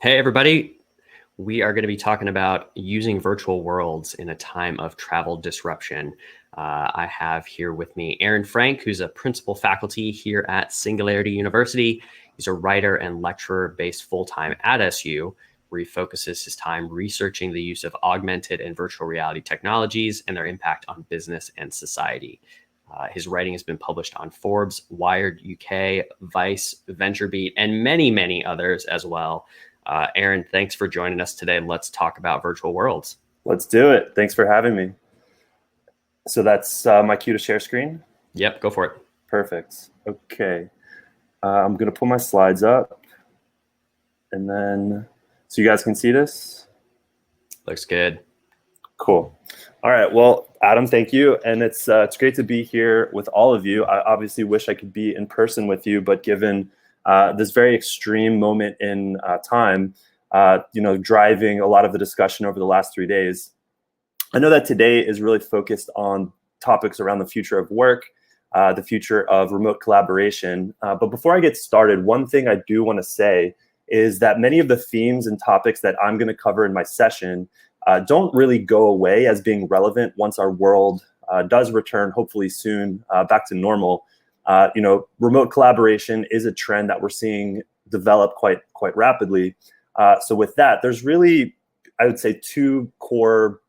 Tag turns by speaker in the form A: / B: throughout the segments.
A: Hey, everybody. We are going to be talking about using virtual worlds in a time of travel disruption. I have here with me Aaron Frank, who's a principal faculty here at Singularity University. He's a writer and lecturer based full-time at SU, where he focuses his time researching the use of augmented and virtual reality technologies and their impact on business and society. His writing has been published on Forbes, Wired UK, Vice, VentureBeat, and many, many others as well. Aaron, thanks for joining us today. Let's talk about virtual worlds.
B: Let's do it. Thanks for having me. So that's my cue to share screen?
A: Yep, go for it.
B: Perfect. Okay. I'm going to pull my slides up. And then, so you guys can see this?
A: Looks good.
B: Cool. All right. Well, Adam, thank you. And it's great to be here with all of you. I obviously wish I could be in person with you, but given this very extreme moment in time, driving a lot of the discussion over the last 3 days. I know that today is really focused on topics around the future of work, the future of remote collaboration. But before I get started, one thing I do want to say is that many of the themes and topics that I'm going to cover in my session don't really go away as being relevant once our world does return, hopefully soon, back to normal. Remote collaboration is a trend that we're seeing develop quite rapidly. So with that, there's really, I would say, two core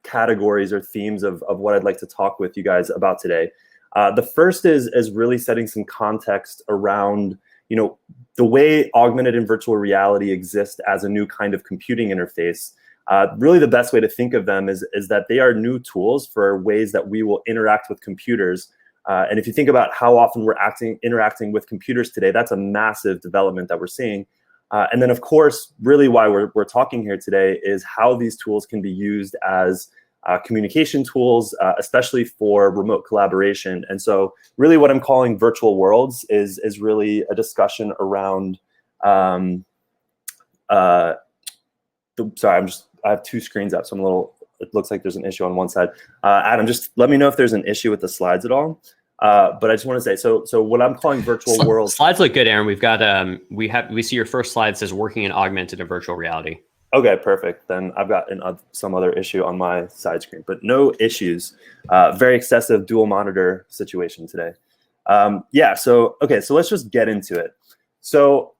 B: categories or themes of what I'd like to talk with you guys about today. The first is really setting some context around, the way augmented and virtual reality exist as a new kind of computing interface. Really, the best way to think of them is that they are new tools for ways that we will interact with computers. And if you think about how often we're interacting with computers today, that's a massive development that we're seeing. And then, of course, really why we're talking here today is how these tools can be used as communication tools, especially for remote collaboration. And so really what I'm calling virtual worlds is really a discussion around, sorry, I have two screens up, so it looks like there's an issue on one side. Adam, just let me know if there's an issue with the slides at all. But I just want to say, so what I'm calling virtual worlds.
A: Slides look good, Aaron. We've got we see your first slide says working in augmented and virtual reality.
B: Okay, perfect. Then I've got some other issue on my side screen, but no issues. Very excessive dual monitor situation today. So let's just get into it. So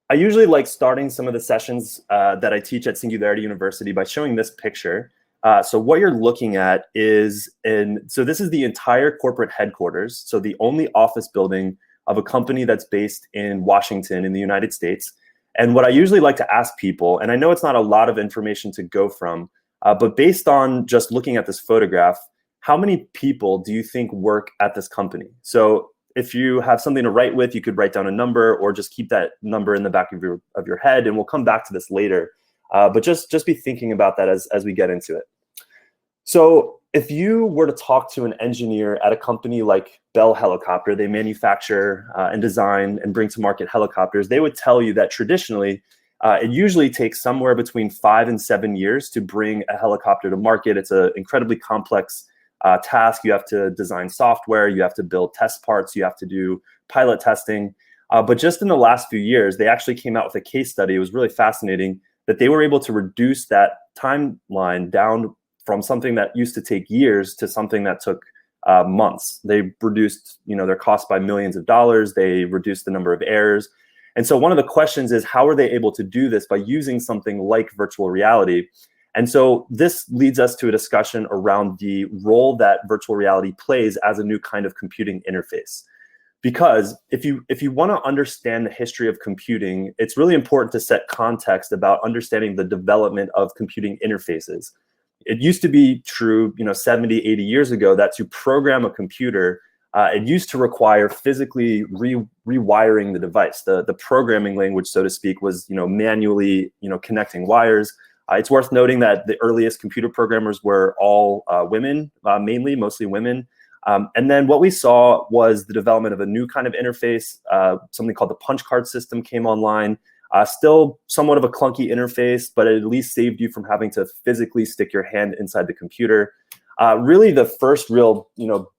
B: I usually like starting some of the sessions that I teach at Singularity University by showing this picture. So what you're looking at is, so this is the entire corporate headquarters, so the only office building of a company that's based in Washington in the United States. And what I usually like to ask people, and I know it's not a lot of information to go from, but based on just looking at this photograph, how many people do you think work at this company? So if you have something to write with, you could write down a number or just keep that number in the back of your head, and we'll come back to this later. But just be thinking about that as we get into it. So if you were to talk to an engineer at a company like Bell Helicopter, they manufacture and design and bring to market helicopters, they would tell you that traditionally, it usually takes somewhere between 5 and 7 years to bring a helicopter to market. It's an incredibly complex task. You have to design software, you have to build test parts, you have to do pilot testing. But just in the last few years, they actually came out with a case study. It was really fascinating that they were able to reduce that timeline down from something that used to take years to something that took months. They reduced, their cost by millions of dollars. They reduced the number of errors. And so one of the questions is, how are they able to do this by using something like virtual reality? And so this leads us to a discussion around the role that virtual reality plays as a new kind of computing interface. Because if you want to understand the history of computing, it's really important to set context about understanding the development of computing interfaces. It used to be true, 70, 80 years ago, that to program a computer, it used to require physically rewiring the device. The programming language, so to speak, was manually connecting wires. It's worth noting that the earliest computer programmers were all women, mostly women. And then what we saw was the development of a new kind of interface. Something called the punch card system came online. Still somewhat of a clunky interface, but it at least saved you from having to physically stick your hand inside the computer. Really, the first real,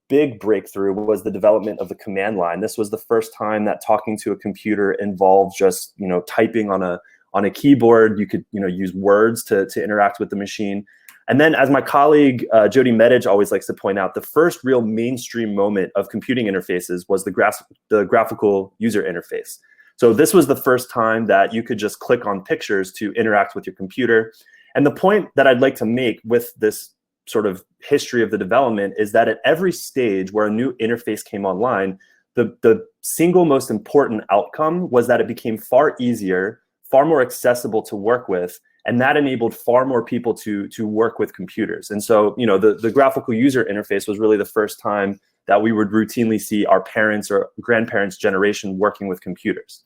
B: big breakthrough was the development of the command line. This was the first time that talking to a computer involved just, typing on on a keyboard. You could use words to interact with the machine. And then, as my colleague Jody Medich always likes to point out, the first real mainstream moment of computing interfaces was the graphical user interface. So this was the first time that you could just click on pictures to interact with your computer. And the point that I'd like to make with this sort of history of the development is that at every stage where a new interface came online, the single most important outcome was that it became far easier, far more accessible to work with, and that enabled far more people to work with computers. And so, the graphical user interface was really the first time that we would routinely see our parents or grandparents' generation working with computers.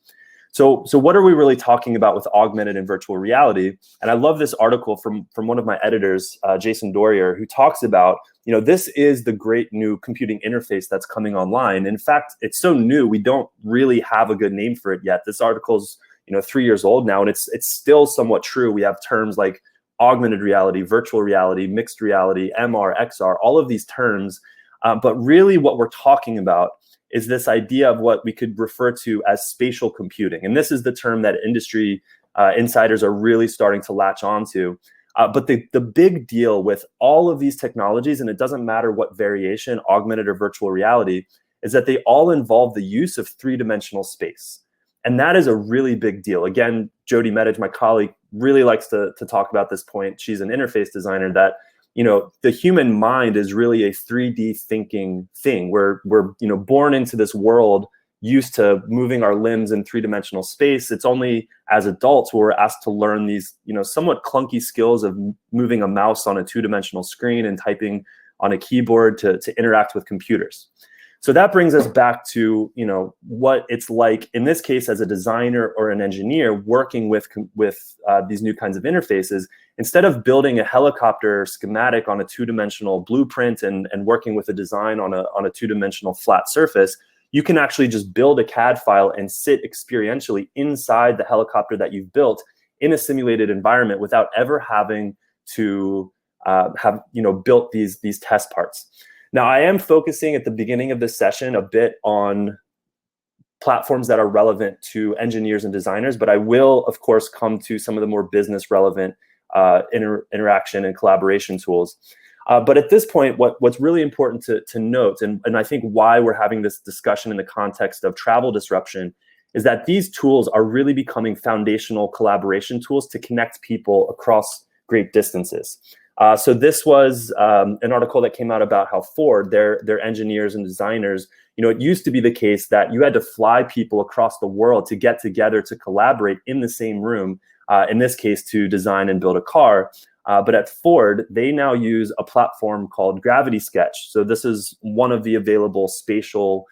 B: So what are we really talking about with augmented and virtual reality? And I love this article from one of my editors, Jason Dorier, who talks about, this is the great new computing interface that's coming online. In fact, it's so new, we don't really have a good name for it yet. This article's 3 years old now, and it's still somewhat true. We have terms like augmented reality, virtual reality, mixed reality, MR, XR, all of these terms. But really what we're talking about is this idea of what we could refer to as spatial computing. And this is the term that industry insiders are really starting to latch onto. But the big deal with all of these technologies, and it doesn't matter what variation, augmented or virtual reality, is that they all involve the use of three-dimensional space. And that is a really big deal. Again, Jody Medich, my colleague, really likes to talk about this point. She's an interface designer that, the human mind is really a 3D thinking thing. We're born into this world used to moving our limbs in three-dimensional space. It's only as adults where we're asked to learn these, somewhat clunky skills of moving a mouse on a two-dimensional screen and typing on a keyboard to interact with computers. So that brings us back to, what it's like in this case as a designer or an engineer working with these new kinds of interfaces. Instead of building a helicopter schematic on a two-dimensional blueprint and working with a design on a two-dimensional flat surface, you can actually just build a CAD file and sit experientially inside the helicopter that you've built in a simulated environment without ever having to have built these test parts. Now, I am focusing at the beginning of this session a bit on platforms that are relevant to engineers and designers, but I will, of course, come to some of the more business relevant interaction and collaboration tools. But at this point, what's really important to note, and I think why we're having this discussion in the context of travel disruption, is that these tools are really becoming foundational collaboration tools to connect people across great distances. So this was an article that came out about how Ford, their engineers and designers, it used to be the case that you had to fly people across the world to get together to collaborate in the same room, in this case, to design and build a car. But at Ford, they now use a platform called Gravity Sketch. So this is one of the available spatial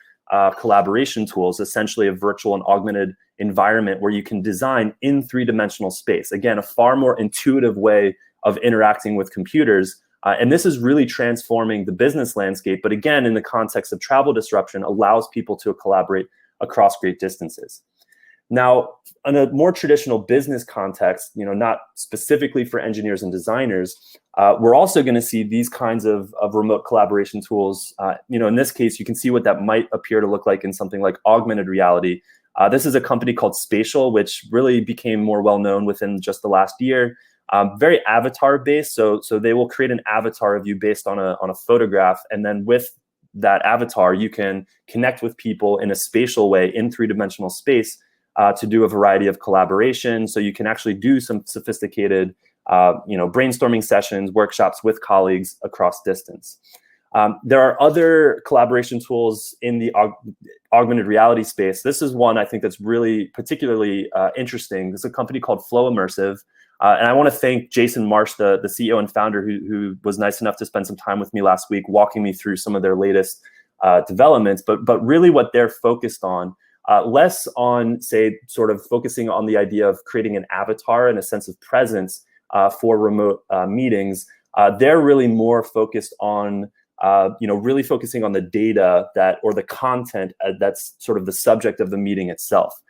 B: collaboration tools, essentially a virtual and augmented environment where you can design in three-dimensional space. Again, a far more intuitive way of interacting with computers. And this is really transforming the business landscape, but again, in the context of travel disruption, allows people to collaborate across great distances. Now, in a more traditional business context, not specifically for engineers and designers, we're also going to see these kinds of remote collaboration tools. In this case, you can see what that might appear to look like in something like augmented reality. This is a company called Spatial, which really became more well-known within just the last year. Very avatar-based, so they will create an avatar of you based on a photograph, and then with that avatar, you can connect with people in a spatial way in three-dimensional space to do a variety of collaboration. So you can actually do some sophisticated, brainstorming sessions, workshops with colleagues across distance. There are other collaboration tools in the augmented reality space. This is one I think that's really particularly interesting. There's a company called Flow Immersive. And I want to thank Jason Marsh, the CEO and founder, who was nice enough to spend some time with me last week, walking me through some of their latest developments. But really what they're focused on, less on, say, sort of focusing on the idea of creating an avatar and a sense of presence for remote meetings. They're really more focused on, really focusing on the data or the content that's sort of the subject of the meeting itself.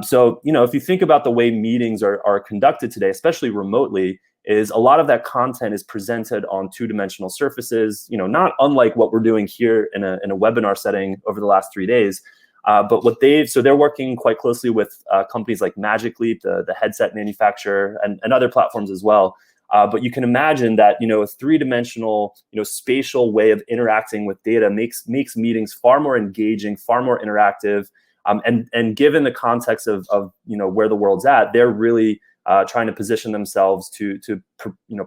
B: So, if you think about the way meetings are conducted today, especially remotely, is a lot of that content is presented on two-dimensional surfaces, not unlike what we're doing here in a webinar setting over the last 3 days. So they're working quite closely with companies like Magic Leap, the headset manufacturer, and other platforms as well. But you can imagine that, a three-dimensional, spatial way of interacting with data makes meetings far more engaging, far more interactive. And given the context of where the world's at, they're really trying to position themselves to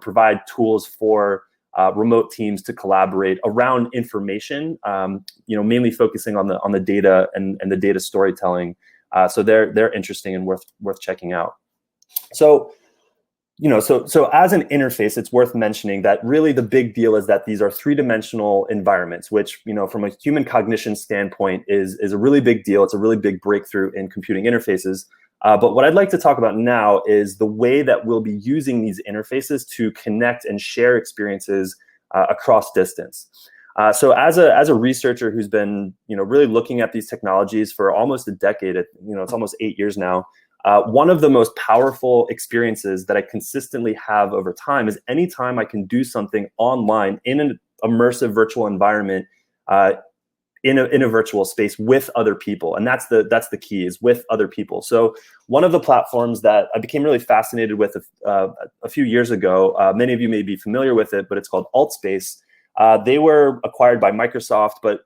B: provide tools for remote teams to collaborate around information, mainly focusing on the data and the data storytelling. So they're interesting and worth checking out. So as an interface, it's worth mentioning that really the big deal is that these are three-dimensional environments, which, from a human cognition standpoint is a really big deal. It's a really big breakthrough in computing interfaces. But what I'd like to talk about now is the way that we'll be using these interfaces to connect and share experiences across distance. So as a researcher who's been, really looking at these technologies for almost a decade, it's almost 8 years now, one of the most powerful experiences that I consistently have over time is anytime I can do something online in an immersive virtual environment, in a virtual space with other people. And that's the key, is with other people. So one of the platforms that I became really fascinated with a few years ago, many of you may be familiar with it, but it's called AltSpace. They were acquired by Microsoft, but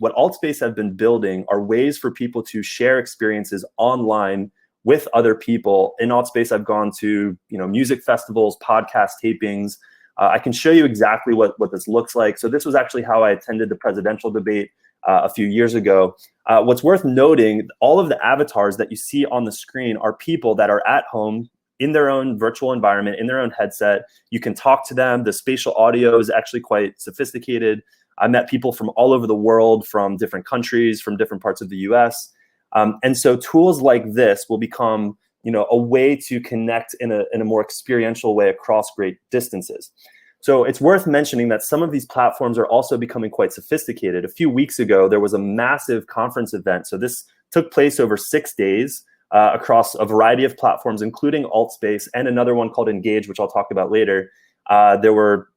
B: what AltSpace have been building are ways for people to share experiences online with other people. In AltSpace, I've gone to music festivals, podcast tapings. I can show you exactly what this looks like. So this was actually how I attended the presidential debate a few years ago. What's worth noting, all of the avatars that you see on the screen are people that are at home in their own virtual environment, in their own headset. You can talk to them. The spatial audio is actually quite sophisticated. I met people from all over the world, from different countries, from different parts of the US. And so tools like this will become, a way to connect in a more experiential way across great distances. So it's worth mentioning that some of these platforms are also becoming quite sophisticated. A few weeks ago, there was a massive conference event. So this took place over 6 days across a variety of platforms, including AltSpace and another one called Engage, which I'll talk about later. There were,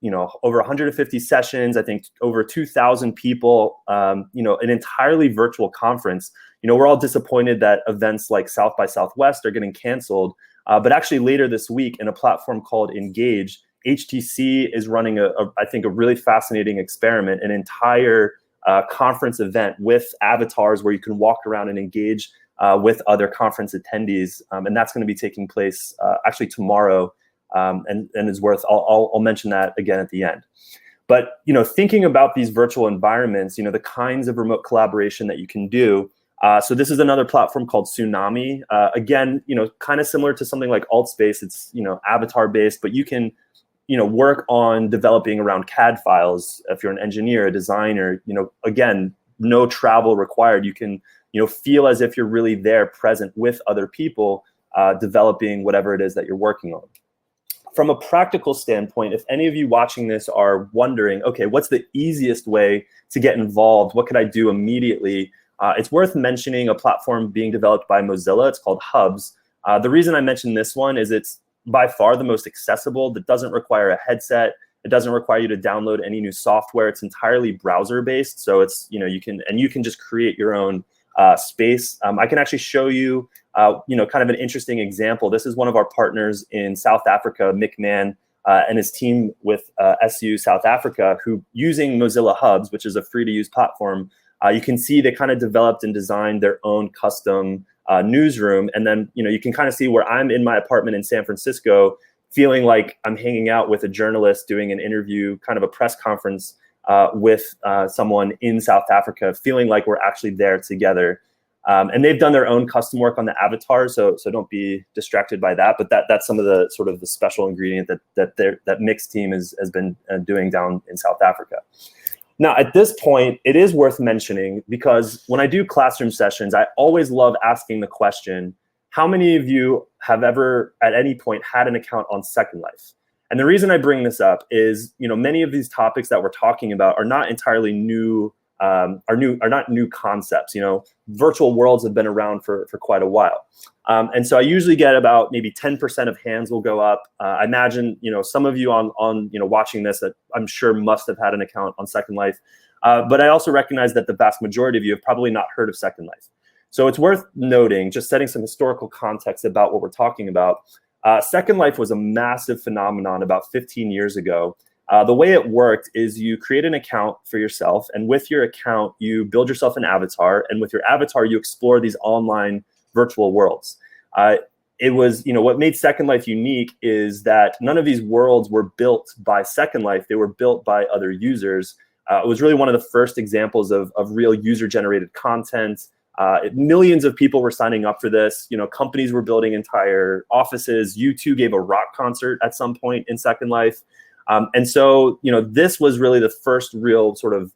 B: over 150 sessions, I think over 2,000 people, an entirely virtual conference. We're all disappointed that events like South by Southwest are getting canceled. But actually later this week, in a platform called Engage, HTC is running I think a really fascinating experiment, an entire conference event with avatars where you can walk around and engage with other conference attendees. And that's going to be taking place actually tomorrow. And is worth, I'll mention that again at the end. But, thinking about these virtual environments, the kinds of remote collaboration that you can do. So this is another platform called Tsunami. Again, kind of similar to something like AltSpace. It's, avatar based, but you can, work on developing around CAD files. If you're an engineer, a designer, again, no travel required. You can, feel as if you're really there, present with other people, developing whatever it is that you're working on. From a practical standpoint, if any of you watching this are wondering, okay, what's the easiest way to get involved? What could I do immediately? It's worth mentioning a platform being developed by Mozilla. It's called Hubs. The reason I mention this one is it's by far the most accessible. That doesn't require a headset. It doesn't require you to download any new software. It's entirely browser-based. So it's, you can just create your own space. I can actually show you, kind of an interesting example. This is one of our partners in South Africa, Mick Mann, and his team with SU South Africa, who using Mozilla Hubs, which is a free-to-use platform, you can see they kind of developed and designed their own custom newsroom. And then, you can kind of see where I'm in my apartment in San Francisco, feeling like I'm hanging out with a journalist doing an interview, kind of a press conference with someone in South Africa, feeling like we're actually there together. And they've done their own custom work on the avatar, so don't be distracted by that. But that's some of the sort of the special ingredient that Mick's team has been doing down in South Africa. Now, at this point, it is worth mentioning, because when I do classroom sessions, I always love asking the question, how many of you have ever at any point had an account on Second Life? And the reason I bring this up is, many of these topics that we're talking about are not entirely new are not new concepts. Virtual worlds have been around for quite a while. And so I usually get about maybe 10% of hands will go up. I imagine, some of you on watching this that I'm sure must have had an account on Second Life. But I also recognize that the vast majority of you have probably not heard of Second Life. So it's worth noting, just setting some historical context about what we're talking about. Second Life was a massive phenomenon about 15 years ago. The way it worked is you create an account for yourself, and with your account, you build yourself an avatar, and with your avatar, you explore these online virtual worlds. It was, what made Second Life unique is that none of these worlds were built by Second Life. They were built by other users. It was really one of the first examples of real user-generated content. Millions of people were signing up for this. Companies were building entire offices. U2 gave a rock concert at some point in Second Life. And so, this was really the first real sort of,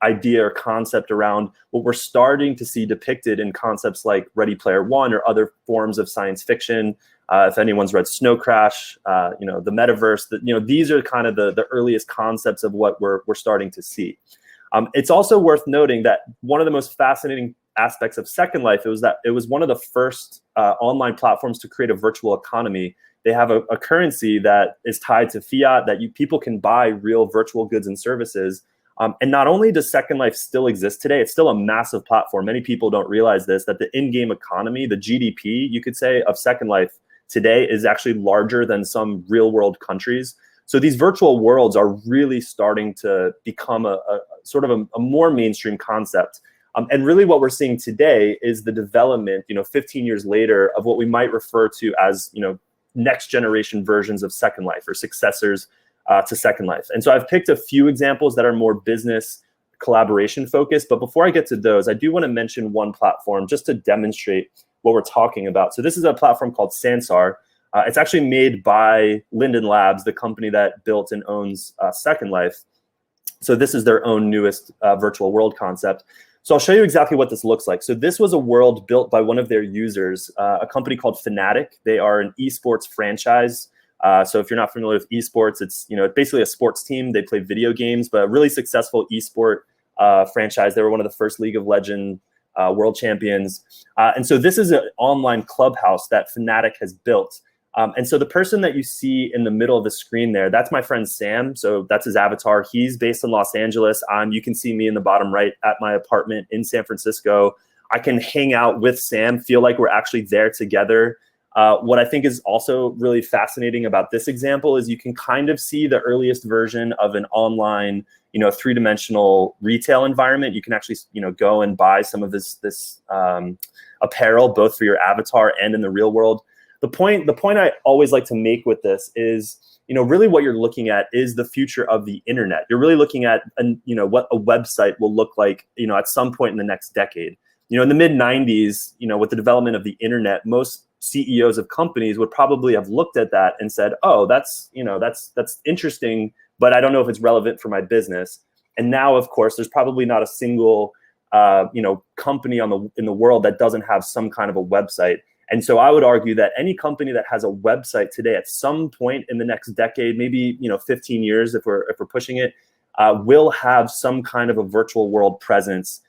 B: idea or concept around what we're starting to see depicted in concepts like Ready Player One or other forms of science fiction. If anyone's read Snow Crash, the metaverse, these are kind of the earliest concepts of what we're starting to see. It's also worth noting that one of the most fascinating aspects of Second Life was that it was one of the first online platforms to create a virtual economy. They have a currency that is tied to fiat that people can buy real virtual goods and services. And not only does Second Life still exist today, it's still a massive platform. Many people don't realize this, that the in-game economy, the GDP, you could say, of Second Life today is actually larger than some real-world countries. So these virtual worlds are really starting to become a sort of a more mainstream concept. And really what we're seeing today is the development, 15 years later, of what we might refer to as, next generation versions of Second Life or successors to Second Life. And so I've picked a few examples that are more business collaboration focused. But before I get to those, I do want to mention one platform just to demonstrate what we're talking about. So this is a platform called Sansar. It's actually made by Linden Labs, the company that built and owns Second Life. So this is their own newest virtual world concept. So I'll show you exactly what this looks like. So this was a world built by one of their users, a company called Fnatic. They are an esports franchise. So if you're not familiar with esports, it's basically a sports team. They play video games, but a really successful esport franchise. They were one of the first League of Legends world champions. And so this is an online clubhouse that Fnatic has built. And so the person that you see in the middle of the screen there, that's my friend Sam. So that's his avatar. He's based in Los Angeles. You can see me in the bottom right at my apartment in San Francisco. I can hang out with Sam, feel like we're actually there together. What I think is also really fascinating about this example is you can kind of see the earliest version of an online, three-dimensional retail environment. You can actually, go and buy some of this apparel, both for your avatar and in the real world. The point I always like to make with this is, really what you're looking at is the future of the internet. You're really looking at, what a website will look like, at some point in the next decade. In the mid 90s, with the development of the internet, most CEOs of companies would probably have looked at that and said, oh, that's interesting, but I don't know if it's relevant for my business. And now, of course, there's probably not a single, company in the world that doesn't have some kind of a website. And so I would argue that any company that has a website today at some point in the next decade, maybe 15 years if we're pushing it, will have some kind of a virtual world presence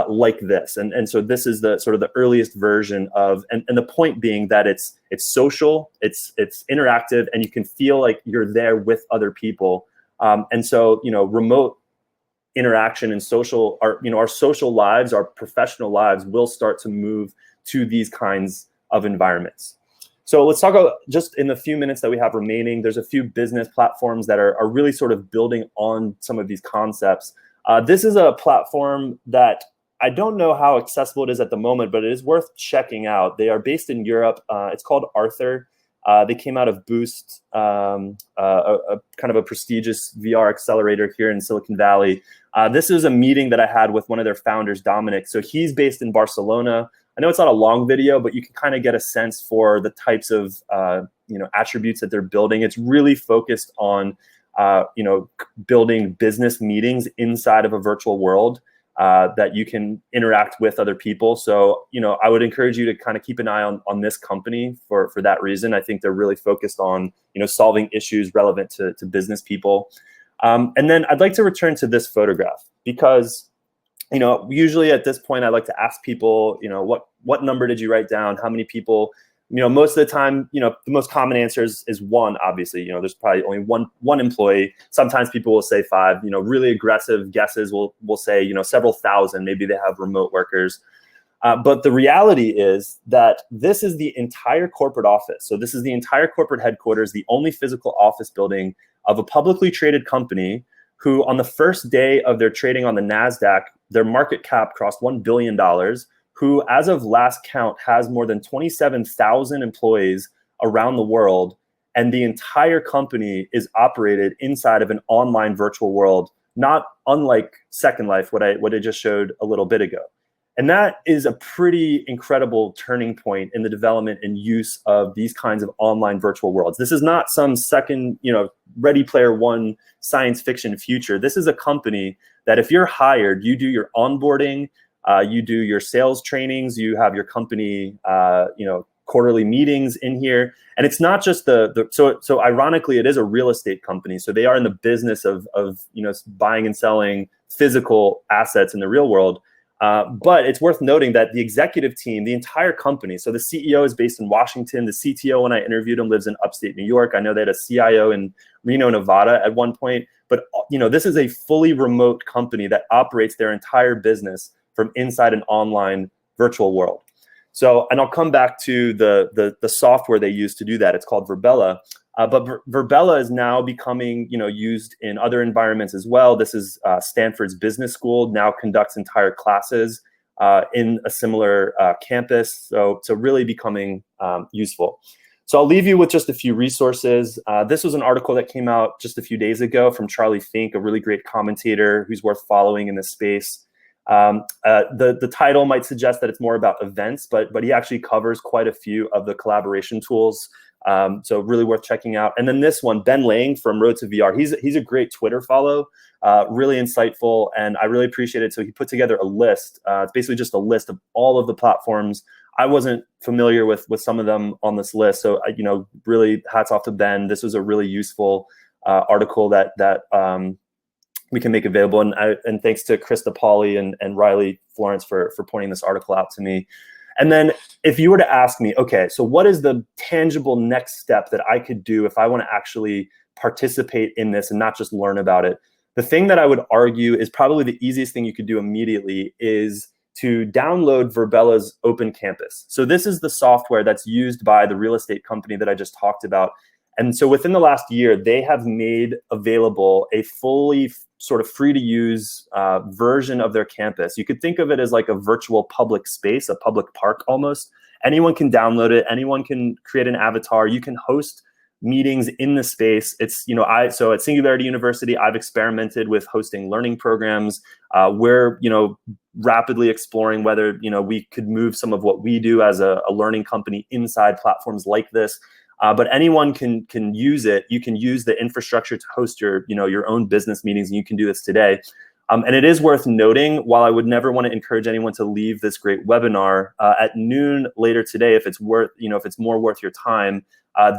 B: like this. And so this is the sort of the earliest version of, and the point being that it's social, it's interactive, and you can feel like you're there with other people. And so, remote interaction and social, our social lives, our professional lives will start to move to these kinds of environments. So let's talk about, just in the few minutes that we have remaining, there's a few business platforms that are really sort of building on some of these concepts. This is a platform that I don't know how accessible it is at the moment, but it is worth checking out. They are based in Europe. It's called Arthur. They came out of Boost, a kind of a prestigious VR accelerator here in Silicon Valley. This is a meeting that I had with one of their founders, Dominic. So he's based in Barcelona. I know it's not a long video, but you can kind of get a sense for the types of attributes that they're building. It's really focused on building business meetings inside of a virtual world that you can interact with other people. So I would encourage you to kind of keep an eye on this company for that reason. I think they're really focused on solving issues relevant to business people. And then I'd like to return to this photograph, because usually at this point, I like to ask people, what number did you write down? How many people? Most of the time, the most common answer is one. Obviously, there's probably only one employee. Sometimes people will say five. Really aggressive guesses will say, several thousand. Maybe they have remote workers. But the reality is that this is the entire corporate office. So this is the entire corporate headquarters, the only physical office building of a publicly traded company who, on the first day of their trading on the NASDAQ, their market cap crossed $1 billion, who, as of last count, has more than 27,000 employees around the world. And the entire company is operated inside of an online virtual world, not unlike Second Life, what I just showed a little bit ago. And that is a pretty incredible turning point in the development and use of these kinds of online virtual worlds. This is not some second, Ready Player One science fiction future. This is a company that if you're hired, you do your onboarding, you do your sales trainings, you have your company, quarterly meetings in here. And it's not just so ironically, it is a real estate company. So they are in the business of buying and selling physical assets in the real world. But it's worth noting that the executive team, the entire company, so the CEO is based in Washington. The CTO, when I interviewed him, lives in upstate New York. I know they had a CIO in Reno, Nevada at one point. But this is a fully remote company that operates their entire business from inside an online virtual world. So, and I'll come back to the software they use to do that. It's called Verbella. But Verbella is now becoming, used in other environments as well. This is Stanford's business school now conducts entire classes in a similar campus. So really becoming useful. So I'll leave you with just a few resources. This was an article that came out just a few days ago from Charlie Fink, a really great commentator who's worth following in this space. The title might suggest that it's more about events, but he actually covers quite a few of the collaboration tools. So really worth checking out. And then this one, Ben Lang from Road to VR. He's a great Twitter follow, really insightful, and I really appreciate it. So he put together a list. It's basically just a list of all of the platforms. I wasn't familiar with some of them on this list. So, really hats off to Ben. This was a really useful article that we can make available. And thanks to Krista Pauly and Riley Florence for pointing this article out to me. And then if you were to ask me, okay, so what is the tangible next step that I could do if I want to actually participate in this and not just learn about it? The thing that I would argue is probably the easiest thing you could do immediately is to download Verbella's Open Campus. So this is the software that's used by the real estate company that I just talked about. And so within the last year, they have made available a fully sort of free to use version of their campus. You could think of it as like a virtual public space, a public park almost. Anyone can download it. Anyone can create an avatar. You can host meetings in the space. It's, so at Singularity University, I've experimented with hosting learning programs. We're, rapidly exploring whether, we could move some of what we do as a learning company inside platforms like this. But anyone can use it. You can use the infrastructure to host your own business meetings, and you can do this today. And it is worth noting, while I would never want to encourage anyone to leave this great webinar, at noon later today, if it's more worth your time,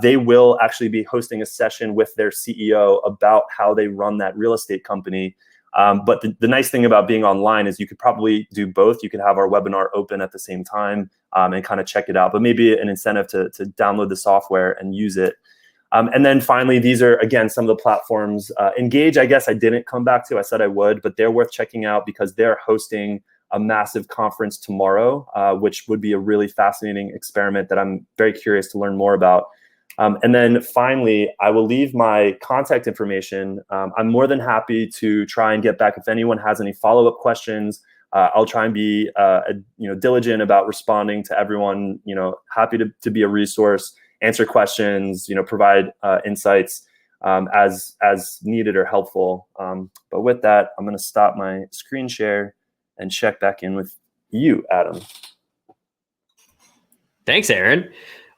B: they will actually be hosting a session with their CEO about how they run that real estate company. But the nice thing about being online is you could probably do both. You could have our webinar open at the same time and kind of check it out, but maybe an incentive to download the software and use it. And then finally, these are, again, some of the platforms. Engage, I guess I didn't come back to. I said I would, but they're worth checking out because they're hosting a massive conference tomorrow, which would be a really fascinating experiment that I'm very curious to learn more about. And then finally, I will leave my contact information. I'm more than happy to try and get back if anyone has any follow-up questions. I'll try and be diligent about responding to everyone. Happy to be a resource, answer questions, provide insights as needed or helpful. But with that, I'm going to stop my screen share and check back in with you, Adam.
A: Thanks, Aaron.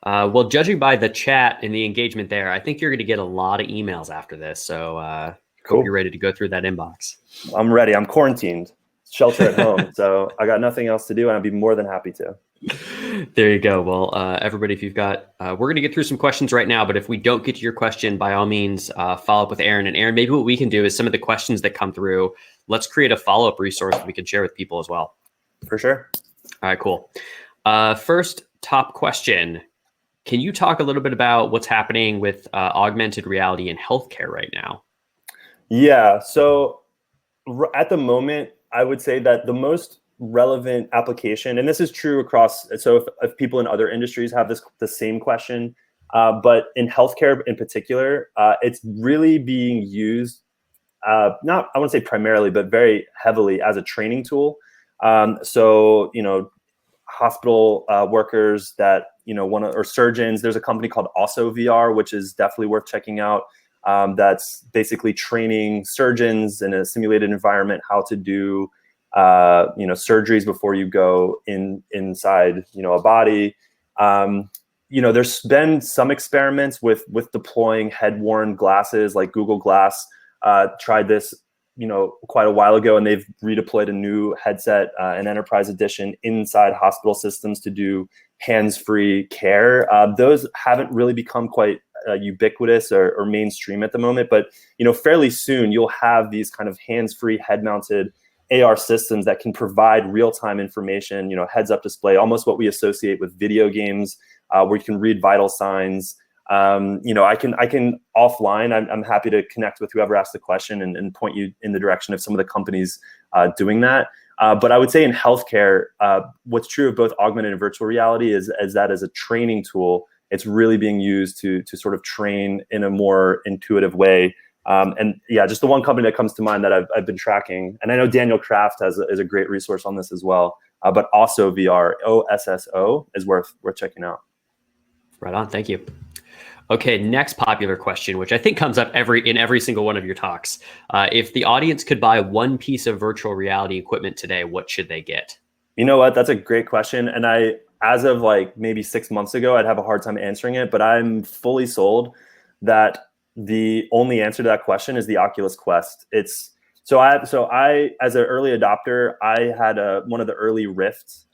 A: Well, judging by the chat and the engagement there, I think you're going to get a lot of emails after this. So
B: Cool.
A: Hope you're ready to go through that inbox.
B: I'm ready. I'm quarantined, shelter at home. So I got nothing else to do, and I'd be more than happy to.
A: There you go. Well, everybody, if you've got, we're going to get through some questions right now, but if we don't get to your question, by all means, follow up with Aaron. And Aaron, maybe what we can do is some of the questions that come through, let's create a follow-up resource that we can share with people as well.
B: For sure.
A: All right, cool. First top question. Can you talk a little bit about what's happening with augmented reality in healthcare right now?
B: Yeah. So at the moment, I would say that the most relevant application, and this is true across, so if people in other industries have the same question, but in healthcare in particular, it's really being used, not, I wouldn't say primarily, but very heavily as a training tool. So, hospital workers that, or surgeons, there's a company called Also VR, which is definitely worth checking out. That's basically training surgeons in a simulated environment how to do surgeries before you go inside a body. There's been some experiments with deploying head-worn glasses, like Google Glass tried this quite a while ago, and they've redeployed a new headset, an enterprise edition, inside hospital systems to do hands-free care. Those haven't really become quite ubiquitous or mainstream at the moment, but fairly soon you'll have these kind of hands-free, head-mounted AR systems that can provide real-time information, heads-up display, almost what we associate with video games, where you can read vital signs. I can offline. I'm happy to connect with whoever asked the question and point you in the direction of some of the companies doing that. But I would say in healthcare, what's true of both augmented and virtual reality is that as a training tool, it's really being used to sort of train in a more intuitive way. And yeah, just the one company that comes to mind that I've been tracking, and I know Daniel Kraft is a great resource on this as well. But also VR, OSSO, is worth checking out.
A: Right on. Thank you. Okay, next popular question, which I think comes up in every single one of your talks. If the audience could buy one piece of virtual reality equipment today, what should they get?
B: You know what? That's a great question. And as of like maybe 6 months ago, I'd have a hard time answering it, but I'm fully sold that the only answer to that question is the Oculus Quest. I as an early adopter, I had one of the early Rift,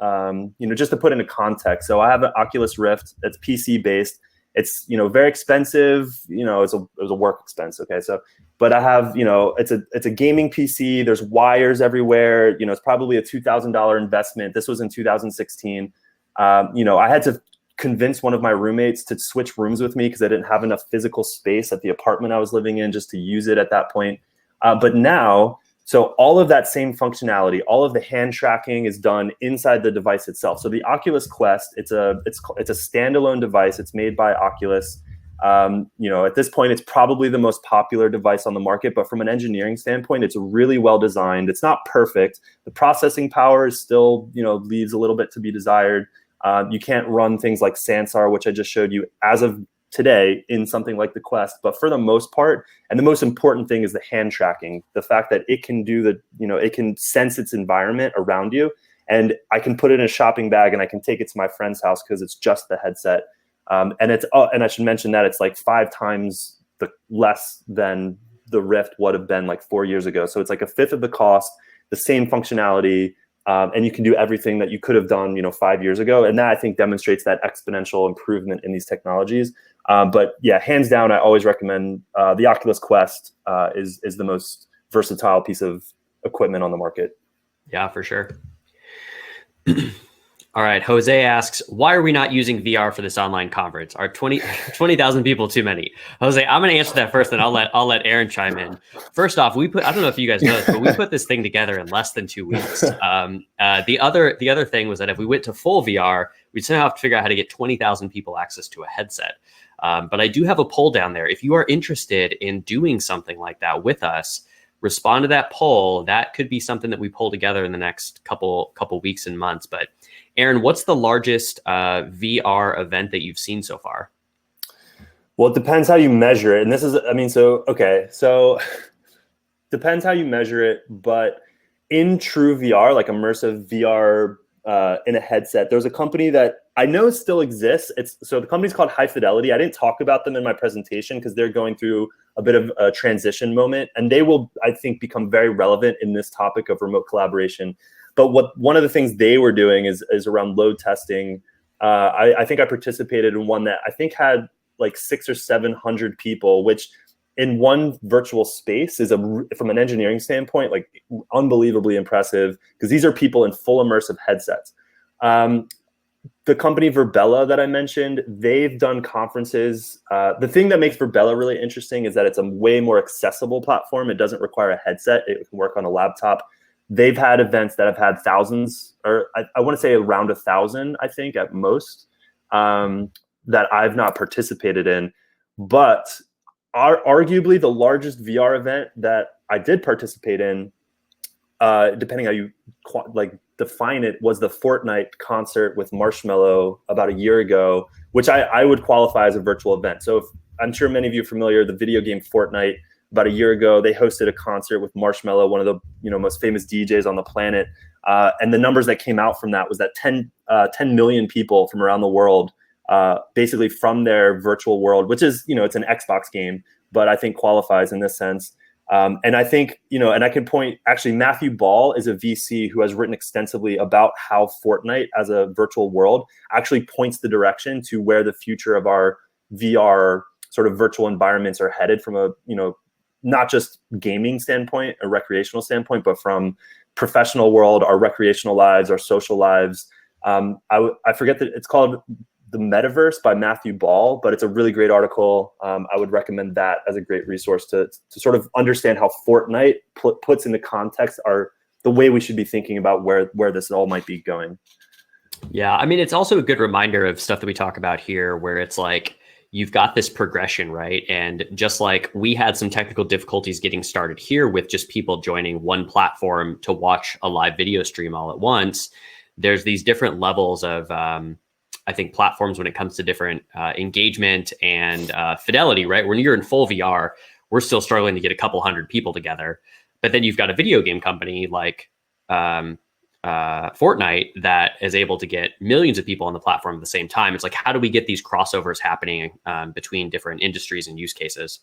B: just to put into context. So I have an Oculus Rift that's PC based. It's, very expensive, it was a work expense. Okay. So, but I have, it's a gaming PC. There's wires everywhere. It's probably a $2,000 investment. This was in 2016. I had to convince one of my roommates to switch rooms with me because I didn't have enough physical space at the apartment I was living in just to use it at that point. But now, so all of that same functionality, all of the hand tracking is done inside the device itself. So the Oculus Quest, it's a standalone device. It's made by Oculus. At this point, it's probably the most popular device on the market. But from an engineering standpoint, it's really well designed. It's not perfect. The processing power is still, leaves a little bit to be desired. You can't run things like Sansar, which I just showed you, as of today in something like the Quest, but for the most part, and the most important thing is the hand tracking, the fact that it can do it can sense its environment around you, and I can put it in a shopping bag and I can take it to my friend's house because it's just the headset. And I should mention that it's like 5 times less than the Rift would have been like 4 years ago. So it's like a fifth of the cost, the same functionality, and you can do everything that you could have done, 5 years ago. And that, I think, demonstrates that exponential improvement in these technologies. But yeah, hands down, I always recommend the Oculus Quest is the most versatile piece of equipment on the market.
A: Yeah, for sure. All right. Jose asks, why are we not using VR for this online conference? Are 20,000 people too many? Jose, I'm going to answer that first, and I'll let Aaron chime in. First off, I don't know if you guys know this, but we put this thing together in less than 2 weeks. The other thing was that if we went to full VR, we'd somehow have to figure out how to get 20,000 people access to a headset. But I do have a poll down there. If you are interested in doing something like that with us, respond to that poll. That could be something that we pull together in the next couple weeks and months. But Aaron, what's the largest VR event that you've seen so far?
B: Well, it depends how you measure it. And this is, so depends how you measure it. But in true VR, like immersive VR in a headset, there's a company that I know still exists. So the company's called High Fidelity. I didn't talk about them in my presentation because they're going through a bit of a transition moment. And they will, I think, become very relevant in this topic of remote collaboration. But one of the things they were doing is around load testing I think I participated in one that I think had like 600 or 700 people, which in one virtual space is from an engineering standpoint, like unbelievably impressive, because these are people in full immersive headsets. The company Verbella that I mentioned, they've done conferences. The thing that makes Verbella really interesting is that it's a way more accessible platform. It doesn't require a headset. It can work on a laptop. They've had events that have had thousands, or I want to say around 1,000, I think at most, that I've not participated in. But arguably the largest VR event that I did participate in, depending how you define it, was the Fortnite concert with Marshmello about a year ago, which I would qualify as a virtual event. So I'm sure many of you are familiar, the video game Fortnite, about a year ago, they hosted a concert with Marshmello, one of the most famous DJs on the planet. And the numbers that came out from that was that 10 million people from around the world, basically from their virtual world, which is, it's an Xbox game, but I think qualifies in this sense. And I think, and I can point, actually, Matthew Ball is a VC who has written extensively about how Fortnite as a virtual world actually points the direction to where the future of our VR sort of virtual environments are headed from a, not just gaming standpoint, a recreational standpoint, but from professional world, our recreational lives, our social lives. I forget that it's called The Metaverse by Matthew Ball, but it's a really great article. I would recommend that as a great resource to sort of understand how Fortnite puts into context the way we should be thinking about where this all might be going.
A: Yeah, I mean, it's also a good reminder of stuff that we talk about here, where it's like, you've got this progression, right? And just like we had some technical difficulties getting started here with just people joining one platform to watch a live video stream all at once, there's these different levels of, I think, platforms when it comes to different engagement and fidelity, right? When you're in full VR, we're still struggling to get a couple hundred people together. But then you've got a video game company like Fortnite that is able to get millions of people on the platform at the same time. It's like, how do we get these crossovers happening between different industries and use cases?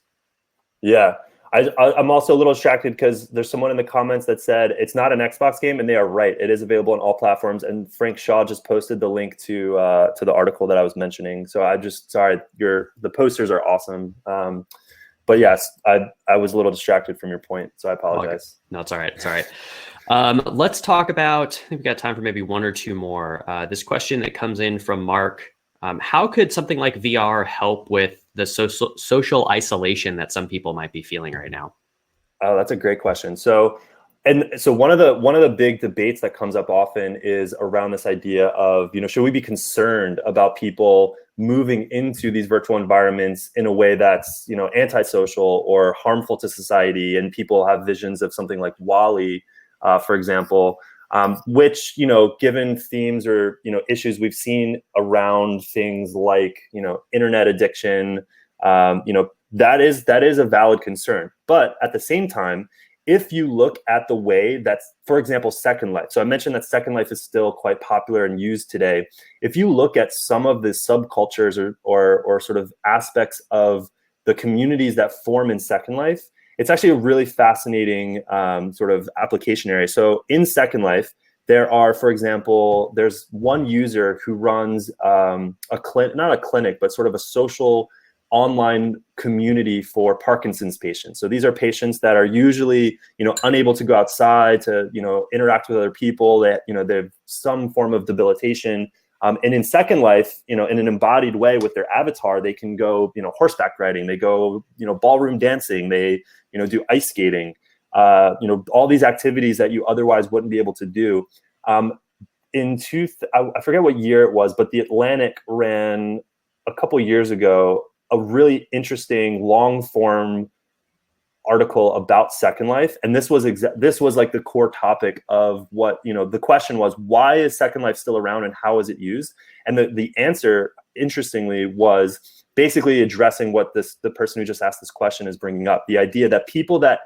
B: Yeah. I'm also a little distracted because there's someone in the comments that said it's not an Xbox game, and they are right. It is available on all platforms. And Frank Shaw just posted the link to the article that I was mentioning. So sorry, the posters are awesome. But yes, I was a little distracted from your point, so I apologize.
A: No, it's all right. It's all right. Let's talk about, I think we've got time for maybe one or two more. This question that comes in from Mark. How could something like VR help with the social isolation that some people might be feeling right now?
B: Oh, that's a great question. So one of the big debates that comes up often is around this idea of, should we be concerned about people moving into these virtual environments in a way that's, antisocial or harmful to society? And people have visions of something like WALL-E, for example, which, given themes or, issues we've seen around things like, internet addiction, that is a valid concern. But at the same time, if you look at the way that's, for example, Second Life. So I mentioned that Second Life is still quite popular and used today. If you look at some of the subcultures or sort of aspects of the communities that form in Second Life, it's actually a really fascinating sort of application area. So in Second Life, there are, for example, there's one user who runs not a clinic, but sort of a social online community for Parkinson's patients. So these are patients that are usually, unable to go outside to, interact with other people. That, they have some form of debilitation. And in Second Life, in an embodied way with their avatar, they can go, horseback riding. They go, ballroom dancing. They, do ice skating. All these activities that you otherwise wouldn't be able to do. I forget what year it was, but The Atlantic ran a couple years ago a really interesting long form article about Second Life, and this was like the core topic of what, the question was, why is Second Life still around and how is it used? And the answer, interestingly, was basically addressing what the person who just asked this question is bringing up, the idea that people that,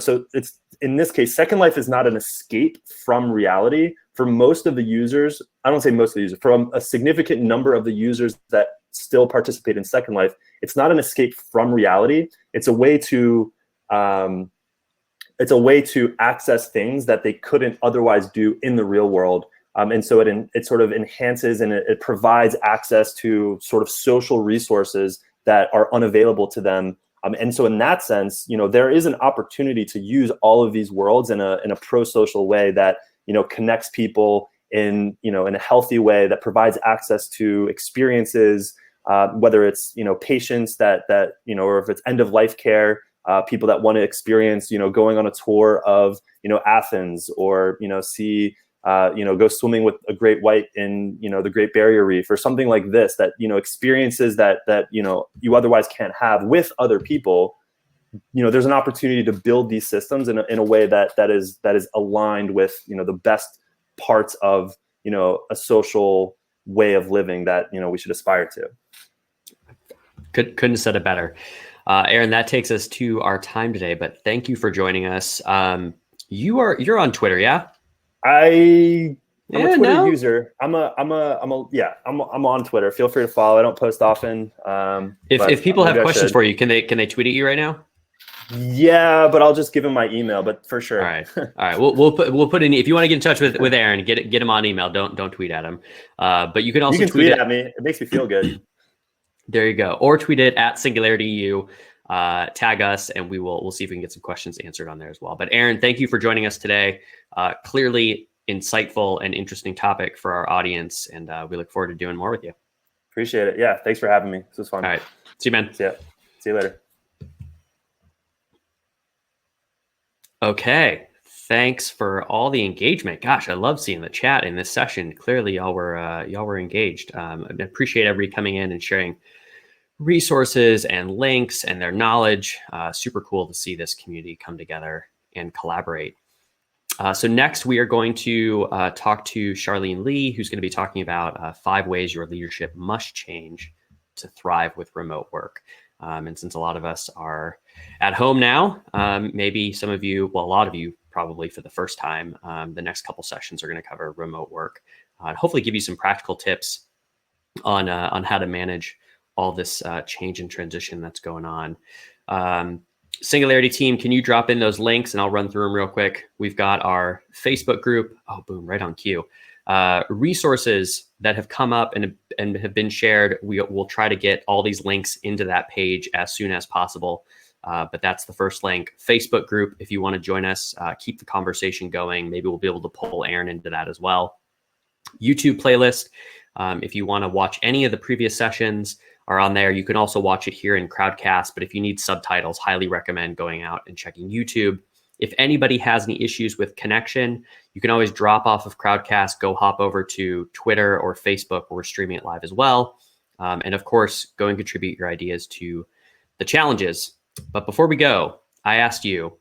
B: so it's, in this case, Second Life is not an escape from reality. For most of the users, I don't say most of the users, from a significant number of the users that still participate in Second Life, it's not an escape from reality. It's a way to access things that they couldn't otherwise do in the real world And so it sort of enhances and it provides access to sort of social resources that are unavailable to them. And so in that sense, there is an opportunity to use all of these worlds in a pro-social way that, connects people in a healthy way, that provides access to experiences, whether it's, patients that or if it's end of life care, people that want to experience, going on a tour of, Athens, or, see, go swimming with a great white in, the Great Barrier Reef, or something like this, that, experiences that, you otherwise can't have with other people. There's an opportunity to build these systems in a way that is aligned with, the best parts of, a social way of living that, we should aspire to.
A: Couldn't have said it better. Aaron, that takes us to our time today, but thank you for joining us. You're on Twitter, yeah?
B: I'm a Twitter user. I'm on Twitter. Feel free to follow. I don't post often.
A: If people have questions for you, can they tweet at you right now?
B: Yeah, but I'll just give him my email. But for sure.
A: All right. We'll put in, if you want to get in touch with Aaron, get him on email. Don't tweet at him. But you can also
B: tweet at me. It makes me feel good.
A: There you go. Or tweet it at Singularity U. Tag us, and we'll see if we can get some questions answered on there as well. But Aaron, thank you for joining us today. Clearly insightful and interesting topic for our audience, and we look forward to doing more with you.
B: Appreciate it. Yeah, thanks for having me. This was fun.
A: All right. See you, man.
B: See you later.
A: Okay. Thanks for all the engagement. Gosh, I love seeing the chat in this session. Clearly, y'all were engaged. I appreciate everybody coming in and sharing resources and links and their knowledge. Super cool to see this community come together and collaborate. So next, we are going to talk to Charlene Lee, who's going to be talking about 5 ways your leadership must change to thrive with remote work. And since a lot of us are at home now, maybe some of you, well, a lot of you probably for the first time, the next couple sessions are going to cover remote work. And hopefully give you some practical tips on how to manage all this change and transition that's going on. Singularity team, can you drop in those links and I'll run through them real quick. We've got our Facebook group. Oh, boom, right on cue. Resources that have come up and have been shared. We'll try to get all these links into that page as soon as possible. But that's the first link. Facebook group, if you want to join us, keep the conversation going. Maybe we'll be able to pull Aaron into that as well. YouTube playlist. If you want to watch any of the previous sessions, are on there. You can also watch it here in Crowdcast, but if you need subtitles, highly recommend going out and checking YouTube. If anybody has any issues with connection, you can always drop off of Crowdcast, go hop over to Twitter or Facebook, where we're streaming it live as well. And of course, go and contribute your ideas to the challenges. But before we go, I asked you,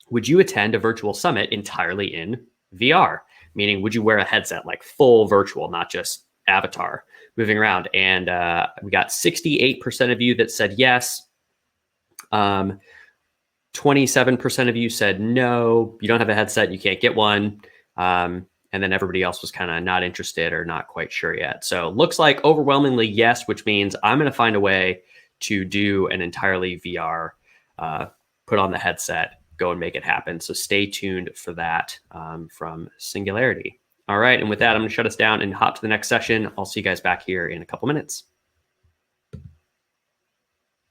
A: would you attend a virtual summit entirely in VR? Meaning, would you wear a headset, like full virtual, not just avatar, moving around? And we got 68% of you that said yes. 27% of you said no, you don't have a headset, you can't get one. And then everybody else was kind of not interested or not quite sure yet. So looks like overwhelmingly yes, which means I'm going to find a way to do an entirely VR, put on the headset, go and make it happen. So stay tuned for that from Singularity. All right. And with that, I'm going to shut us down and hop to the next session. I'll see you guys back here in a couple minutes.